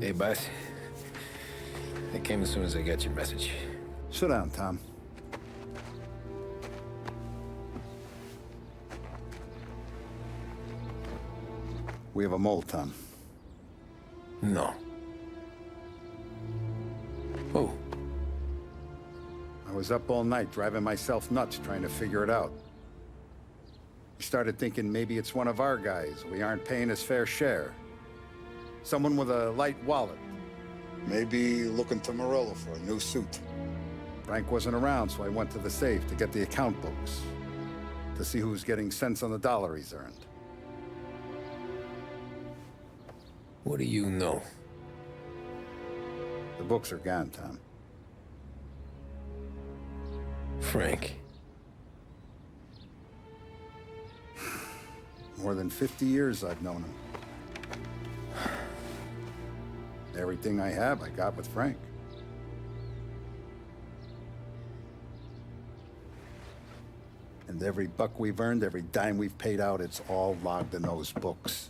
Hey, boss. I came as soon as I got your message. Sit down, Tom. We have a mole, Tom. No. Oh. I was up all night driving myself nuts trying to figure it out. I started thinking maybe it's one of our guys. We aren't paying his fair share. Someone with a light wallet. Maybe looking to Morello for a new suit. Frank wasn't around, so I went to the safe to get the account books. To see who's getting cents on the dollar he's earned. What do you know? The books are gone, Tom. Frank. More than 50 years I've known him. Everything I have, I got with Frank. And every buck we've earned, every dime we've paid out, it's all logged in those books.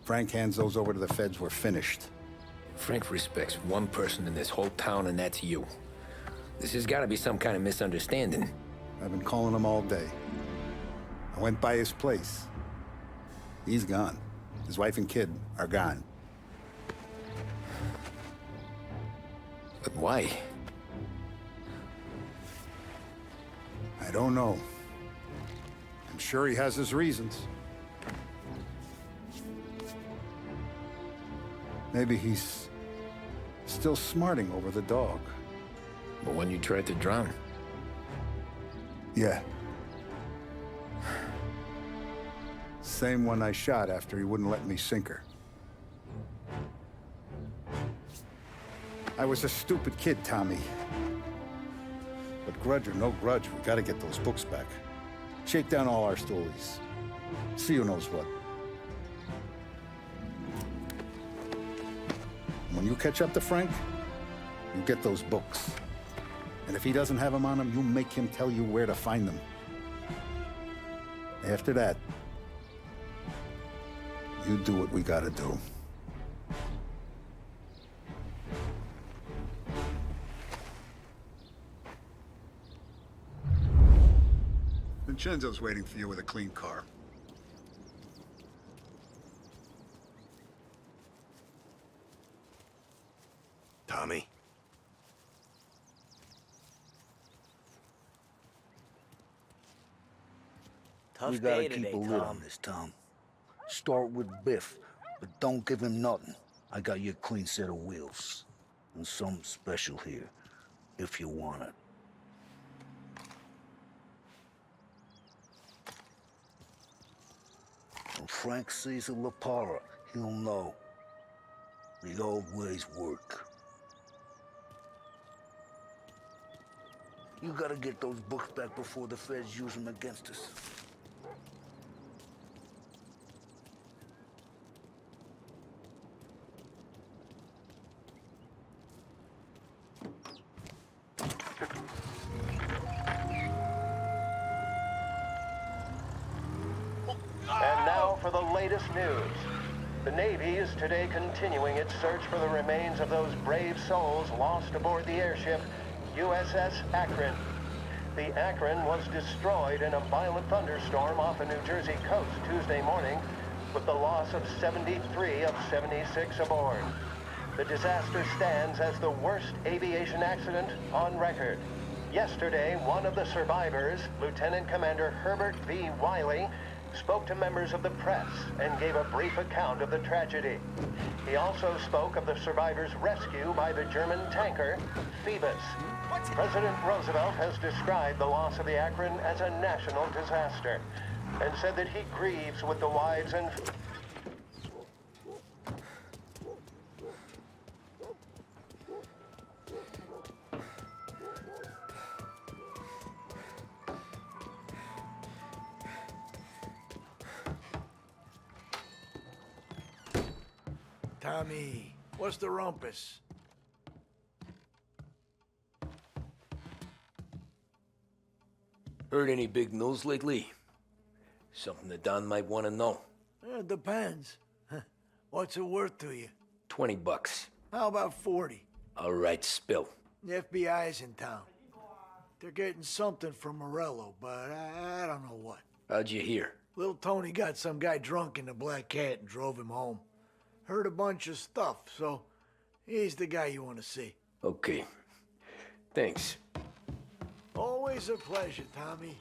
Frank hands those over to the feds, we're finished. Frank respects one person in this whole town, and that's you. This has got to be some kind of misunderstanding. I've been calling him all day. I went by his place. He's gone. His wife and kid are gone. But why? I don't know. I'm sure he has his reasons. Maybe he's still smarting over the dog. The one you tried to drown? Yeah. Same one I shot after he wouldn't let me sink her. I was a stupid kid, Tommy. But grudge or no grudge, we gotta get those books back. Shake down all our stories. See who knows what. When you catch up to Frank, you get those books. And if he doesn't have them on him, you make him tell you where to find them. After that, you do what we gotta do. Vincenzo's waiting for you with a clean car. Tommy? We gotta keep a lid on this, Tom. Start with Biff, but don't give him nothing. I got you a clean set of wheels. And something special here, if you want it. When Frank sees a La Parra, he'll know. The old ways work. You gotta get those books back before the feds use them against us. And now for the latest news. The Navy is today continuing its search for the remains of those brave souls lost aboard the airship USS Akron. The Akron was destroyed in a violent thunderstorm off the New Jersey coast Tuesday morning, with the loss of 73 of 76 aboard. The disaster stands as the worst aviation accident on record. Yesterday, one of the survivors, Lieutenant Commander Herbert V. Wiley, spoke to members of the press and gave a brief account of the tragedy. He also spoke of the survivors' rescue by the German tanker, Phoebus. President Roosevelt has described the loss of the Akron as a national disaster and said that he grieves with the wives and... Tommy, what's the rumpus? Heard any big news lately? Something that Don might want to know. It depends. What's it worth to you? $20. How about 40? All right, spill. The FBI's in town. They're getting something from Morello, but I don't know what. How'd you hear? Little Tony got some guy drunk in the Black Cat and drove him home. Heard a bunch of stuff, so he's the guy you want to see. Okay. Thanks. Always a pleasure, Tommy.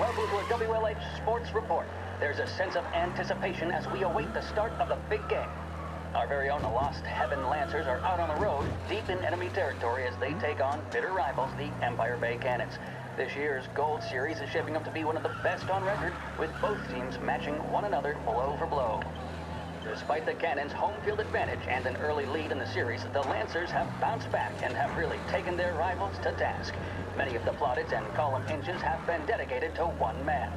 Welcome to a WLH Sports Report. There's a sense of anticipation as we await the start of the big game. Our very own Lost Heaven Lancers are out on the road, deep in enemy territory as they take on bitter rivals, the Empire Bay Cannons. This year's Gold Series is shaping up to be one of the best on record, with both teams matching one another blow for blow. Despite the Cannons' home field advantage and an early lead in the series, the Lancers have bounced back and have really taken their rivals to task. Many of the plaudits and column inches have been dedicated to one man.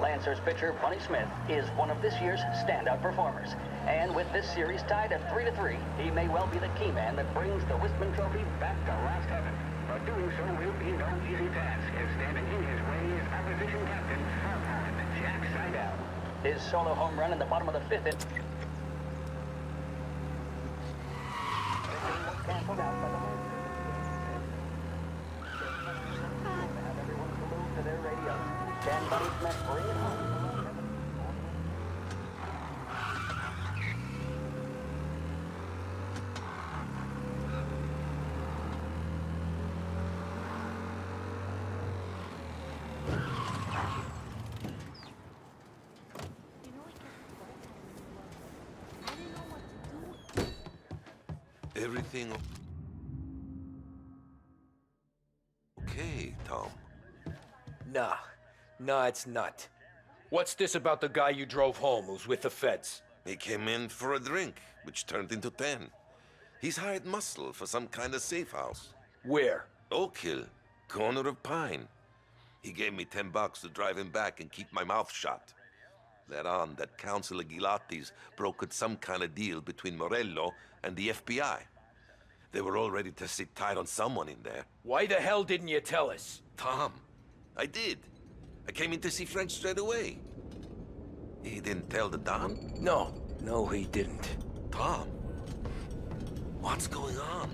Lancers pitcher Bunny Smith is one of this year's standout performers. And with this series tied at 3-3, he may well be the key man that brings the Wistman Trophy back to Lost Heaven. But doing so will be no easy task, as standing in his way is opposition captain, Jack Seidel. His solo home run in the bottom of the fifth inning. Canceled out by the have everyone glued to their radios. Stand Bunny Smith, bring it home. Everything okay, Tom? Nah, it's not. What's this about the guy you drove home who's with the feds? He came in for a drink, which turned into 10. He's hired muscle for some kind of safe house. Where? Oak Hill, corner of Pine. He gave me $10 to drive him back and keep my mouth shut. That on, that Councilor Gilatti's brokered some kind of deal between Morello and the FBI. They were all ready to sit tight on someone in there. Why the hell didn't you tell us? Tom, I did. I came in to see French straight away. He didn't tell the Don? No, he didn't. Tom, what's going on?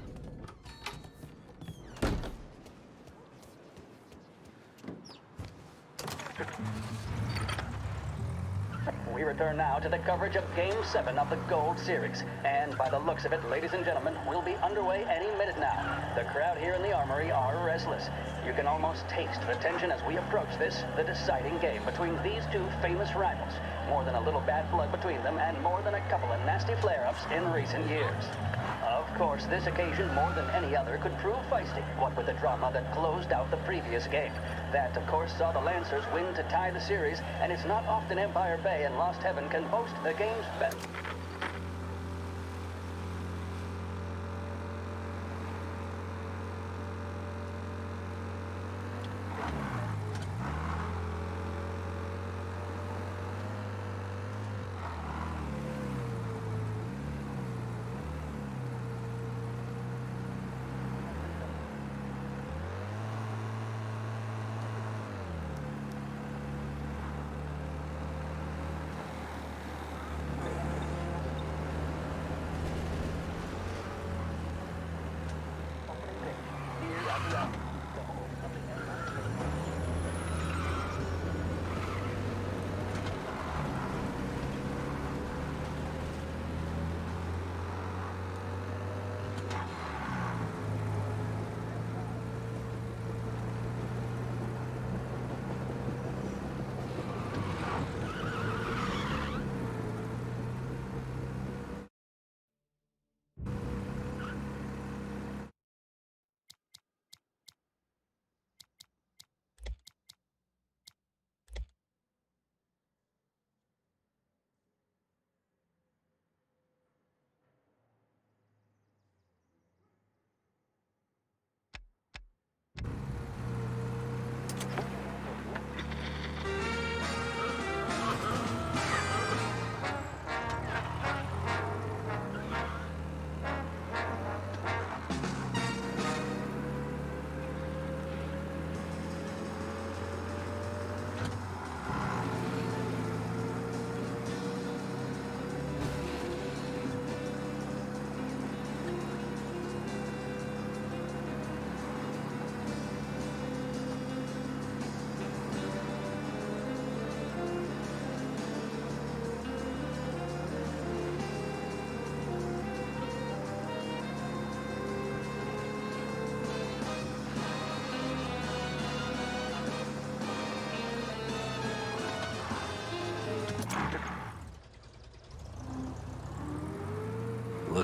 We return now to the coverage of Game 7 of the Gold Series. And by the looks of it, ladies and gentlemen, we'll be underway any minute now. The crowd here in the Armory are restless. You can almost taste the tension as we approach this, the deciding game between these two famous rivals. More than a little bad blood between them, and more than a couple of nasty flare-ups in recent years. Of course, this occasion, more than any other, could prove feisty, what with the drama that closed out the previous game. That, of course, saw the Lancers win to tie the series, and it's not often Empire Bay and Lost Heaven can boast the game's best.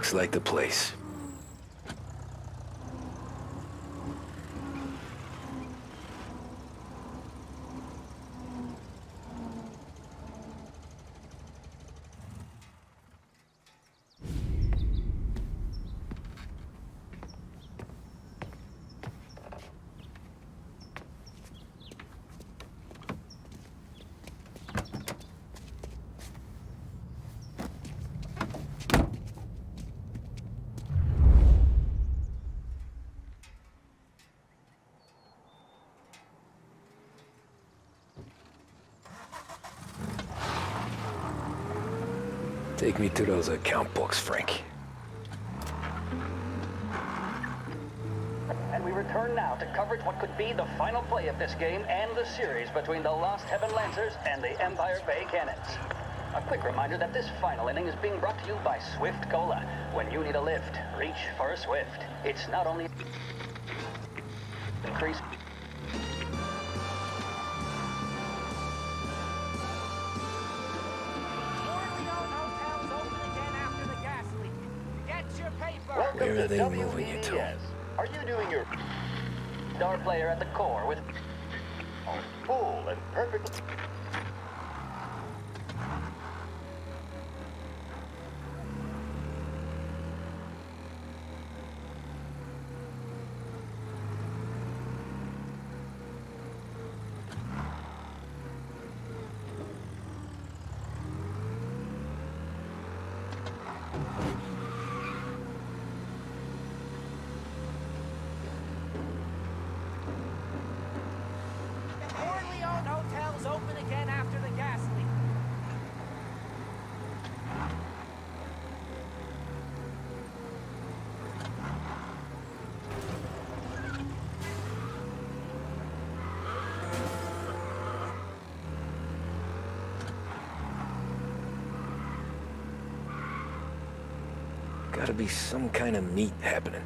Looks like the place. Take me to those account books, Frank. And we return now to coverage what could be the final play of this game and the series between the Lost Heaven Lancers and the Empire Bay Cannons. A quick reminder that this final inning is being brought to you by Swift Cola. When you need a lift, reach for a Swift. It's not only increase. Where are they moving you to? Are you doing your Star player at the core with full and perfect? Open again after the gas leak. Gotta be some kind of meet happening.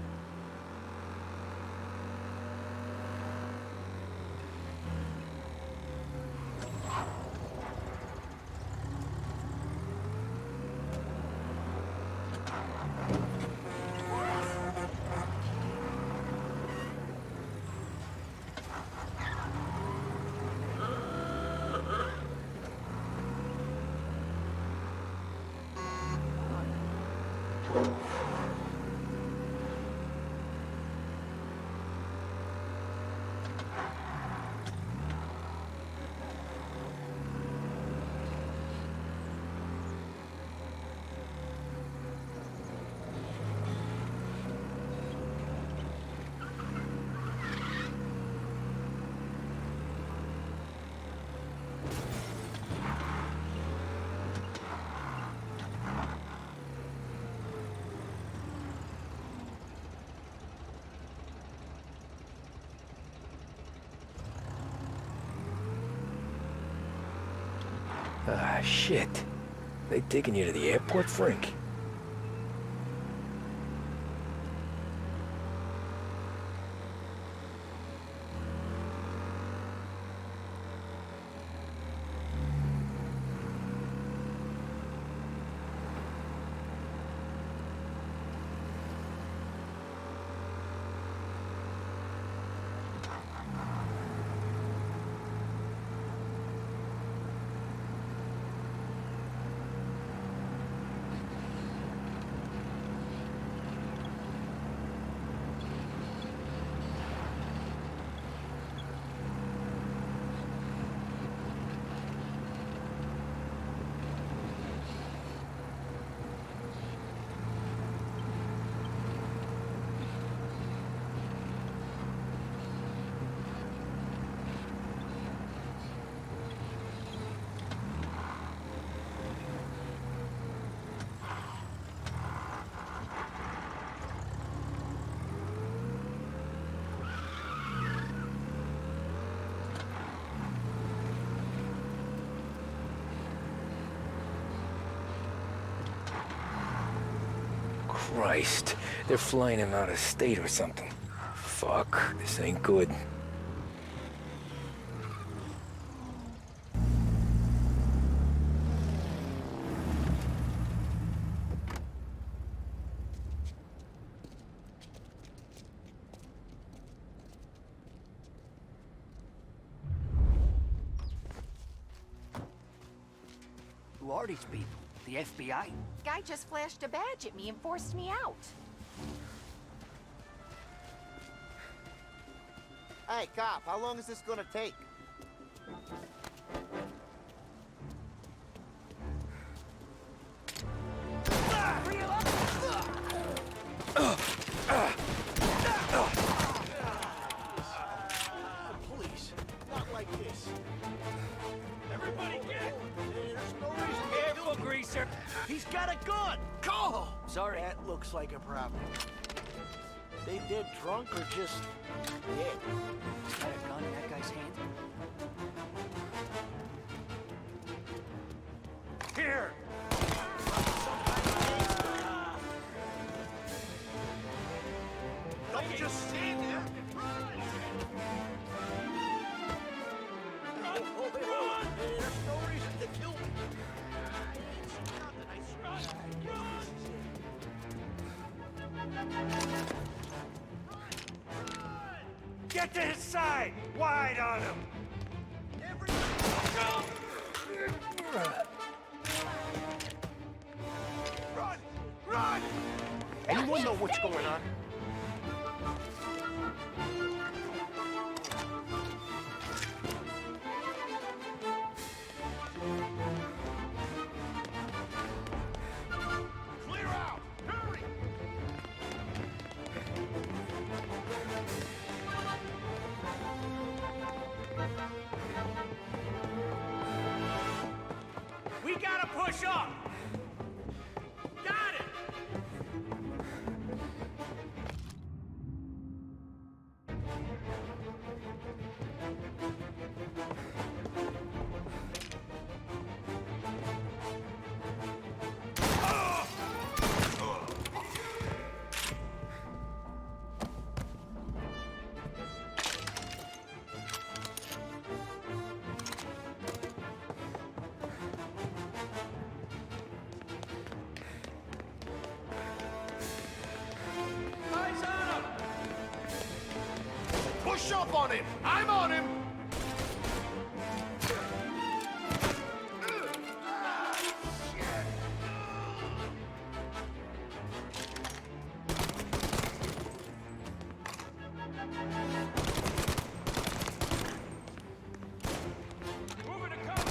Ah, shit. They taking you to the airport, Frank? Christ, they're flying him out of state or something. Fuck, this ain't good. Who are these people? The FBI? Guy just flashed a badge at me and forced me out. Hey, cop, how long is this gonna take? Please, not like this. Everybody get! There's no reason. Careful, greaser! He's got a gun! Call! Sorry. That looks like a problem. They dead drunk or just dead? Is that a gun in that guy's hand? Here! Don't just stand there! Run! Run! There's no reason to kill me! Get to his side! Wide on him! Run! Run! Anyone know what's going on? Clear out! Hurry! We gotta push up! Got it! Eyes on him! Push up on him! I'm on him! Moving to cover!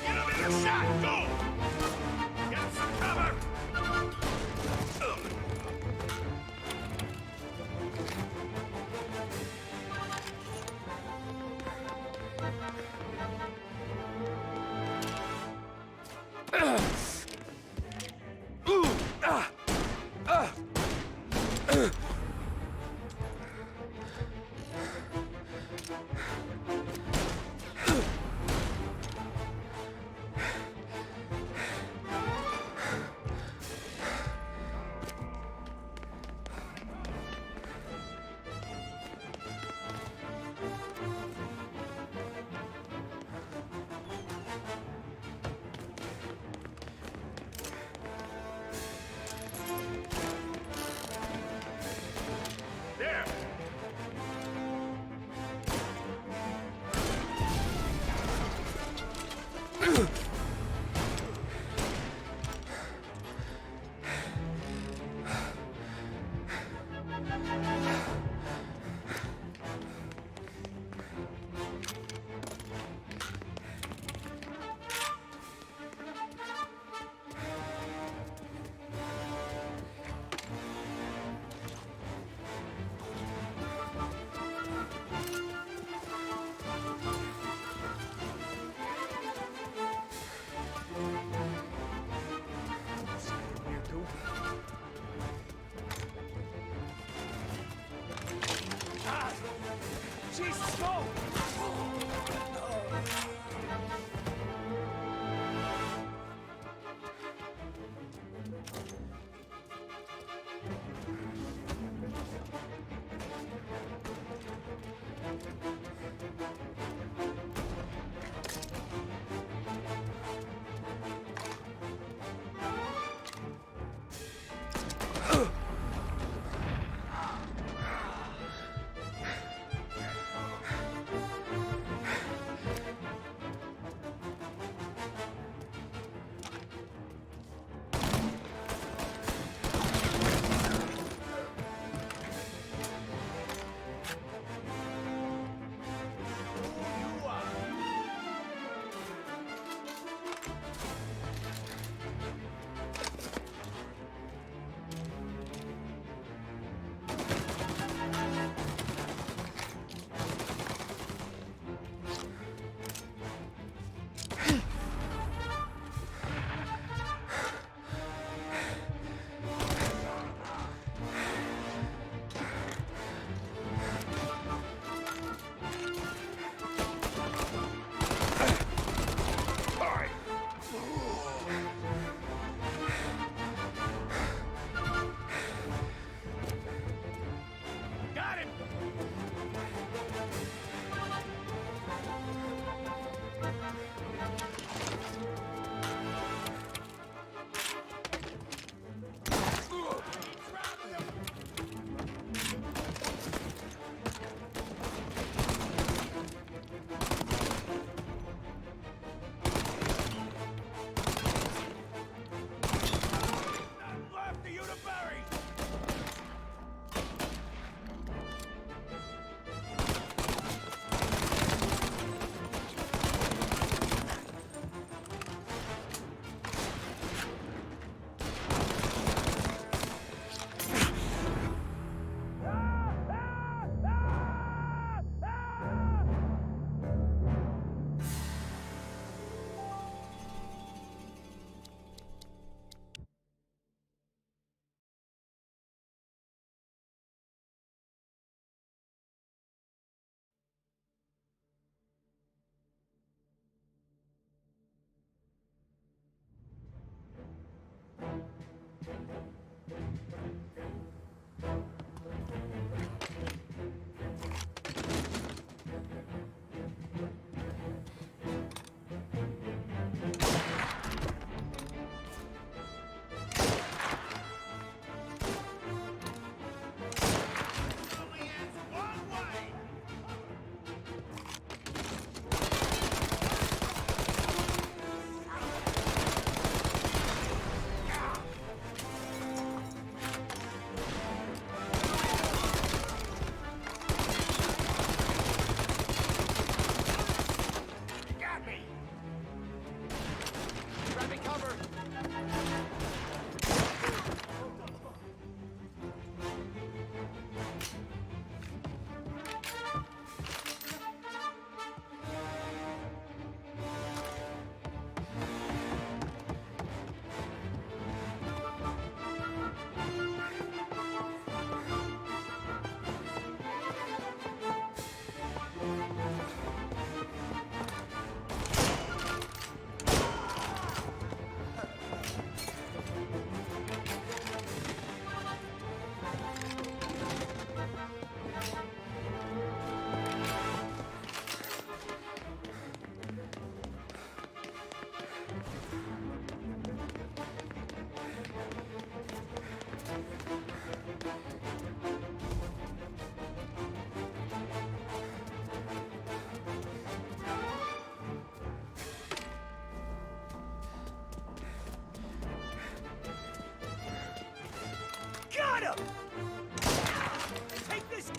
Get him in a shot! Go! Get him some cover! There! Jesus, go! him! Take this!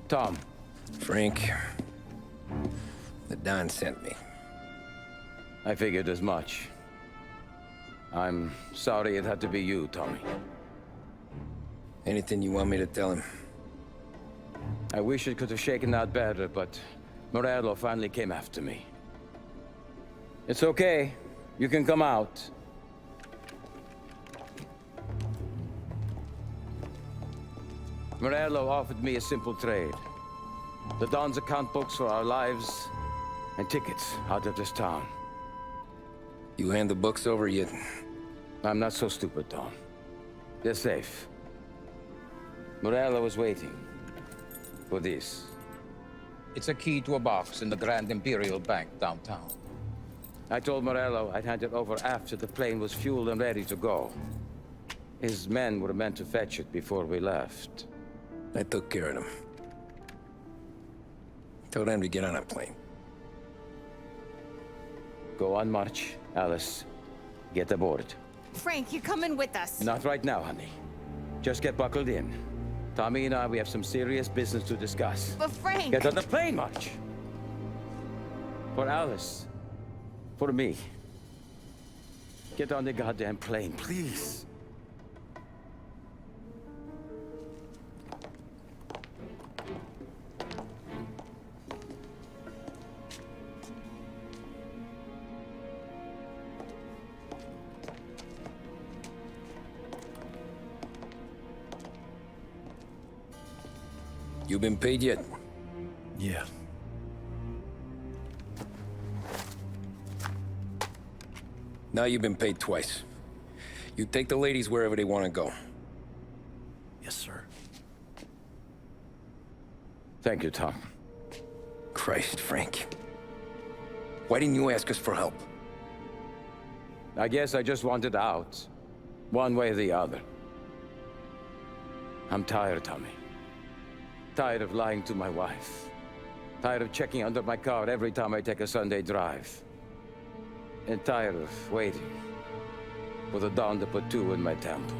Tom. Frank, the Don sent me. I figured as much. I'm sorry it had to be you, Tommy. Anything you want me to tell him? I wish it could have shaken out better, but Morello finally came after me. It's okay. You can come out. Morello offered me a simple trade. The Don's account books for our lives and tickets out of this town. You hand the books over yet? I'm not so stupid, Don. They're safe. Morello was waiting for this. It's a key to a box in the Grand Imperial Bank downtown. I told Morello I'd hand it over after the plane was fueled and ready to go. His men were meant to fetch it before we left. I took care of them. Told them to get on a plane. Go on, march. Alice, get aboard. Frank, you're coming with us. Not right now, honey. Just get buckled in. Tommy and I, we have some serious business to discuss. But Frank... Get on the plane, March! For Alice. For me. Get on the goddamn plane, please. You been paid yet? Yeah. Now you've been paid twice. You take the ladies wherever they want to go. Yes, sir. Thank you, Tom. Christ, Frank. Why didn't you ask us for help? I guess I just wanted out. One way or the other. I'm tired, Tommy. Tired of lying to my wife. Tired of checking under my car every time I take a Sunday drive. And tired of waiting for the dawn to put two in my temple.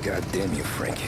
God damn you, Frank.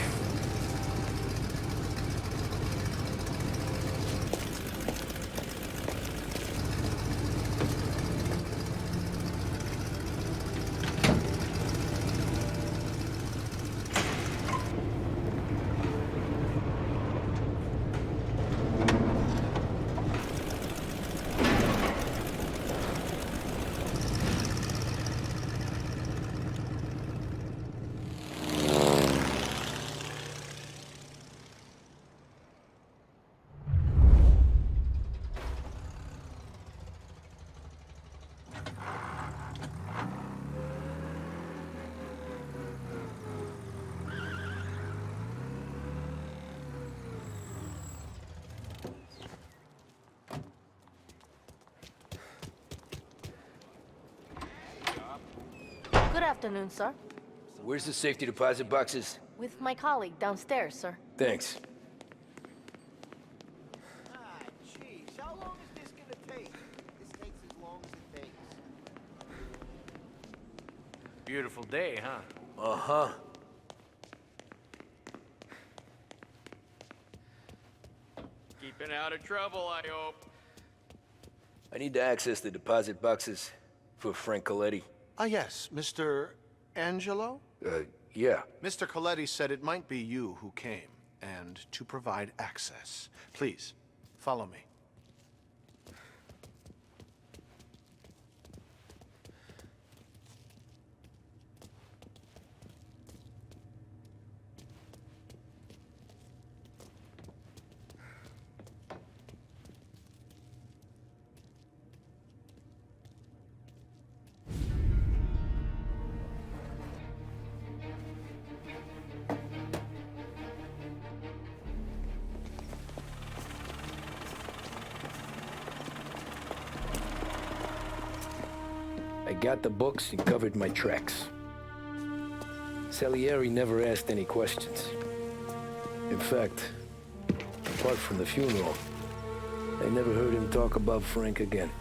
Good afternoon, sir. Where's the safety deposit boxes? With my colleague downstairs, sir. Thanks. Ah, jeez. How long is this gonna take? This takes as long as it takes. Beautiful day, huh? Uh-huh. Keeping out of trouble, I hope. I need to access the deposit boxes for Frank Coletti. Ah, yes, Mr. Angelo? Yeah. Mr. Coletti said it might be you who came, and to provide access. Please, follow me. I got the books and covered my tracks. Salieri never asked any questions. In fact, apart from the funeral, I never heard him talk about Frank again.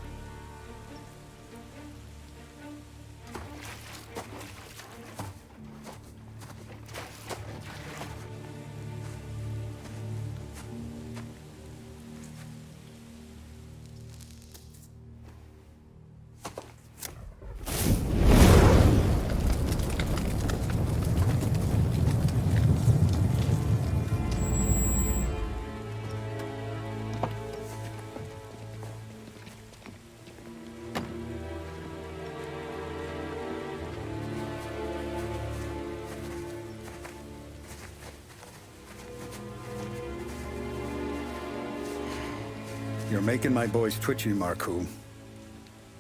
You're making my boys twitchy, Marcoux.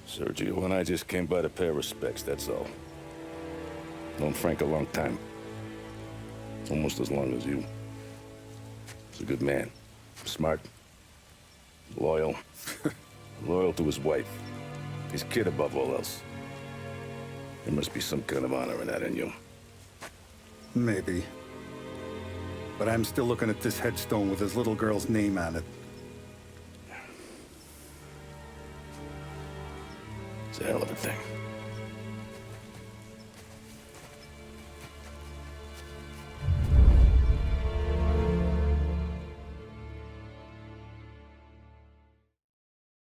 Sergio and I just came by to pay our respects, that's all. Known Frank a long time. Almost as long as you. He's a good man. Smart. Loyal. Loyal to his wife. His kid above all else. There must be some kind of honor in that in you. Maybe. But I'm still looking at this headstone with his little girl's name on it. It's a hell of a thing.